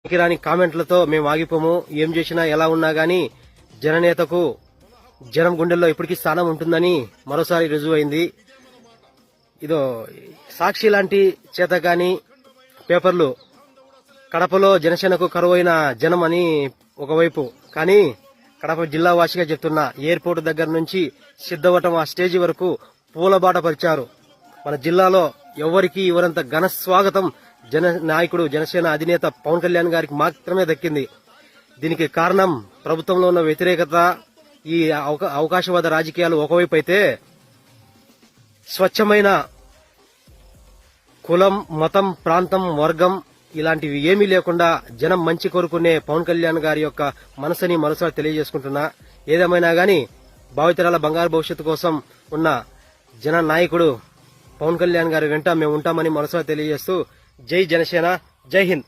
రాని కామెంట్లతో మేము ఆగిపోము. ఏం చేసినా ఎలా ఉన్నా గానీ జననేతకు జనం గుండెల్లో ఇప్పటికీ స్థానం ఉంటుందని మరోసారి రుజువైంది. ఇదో సాక్షి లాంటి చేతగాని పేపర్లు కడపలో జనసేనకు కరువైన జనం అని ఒకవైపు, కానీ కడప జిల్లా వాసిగా చెప్తున్నా ఎయిర్పోర్ట్ దగ్గర నుంచి సిద్ధవటం ఆ స్టేజి వరకు పూలబాట పరిచారు. మన జిల్లాలో ఎవరికి ఇవరంత ఘన స్వాగతం నాయకుడు జనసేన అధినేత పవన్ కళ్యాణ్ గారికి మాత్రమే దక్కింది. దీనికి కారణం ప్రభుత్వంలో ఉన్న వ్యతిరేకత, ఈ అవకాశవాద రాజకీయాలు ఒకవైపు అయితే, స్వచ్ఛమైన కులం, మతం, ప్రాంతం, వర్గం ఇలాంటివి ఏమీ లేకుండా జనం మంచి కోరుకునే పవన్ కళ్యాణ్ గారి యొక్క మనసుని మరోసారి తెలియజేసుకుంటున్నా. ఏదేమైనా గాని భావితరాల బంగారు భవిష్యత్తు కోసం ఉన్న జన నాయకుడు పవన్ కళ్యాణ్ గారి వెంట మేము ఉంటామని మరోసారి తెలియజేస్తూ జై జనసేన, జై హింద్.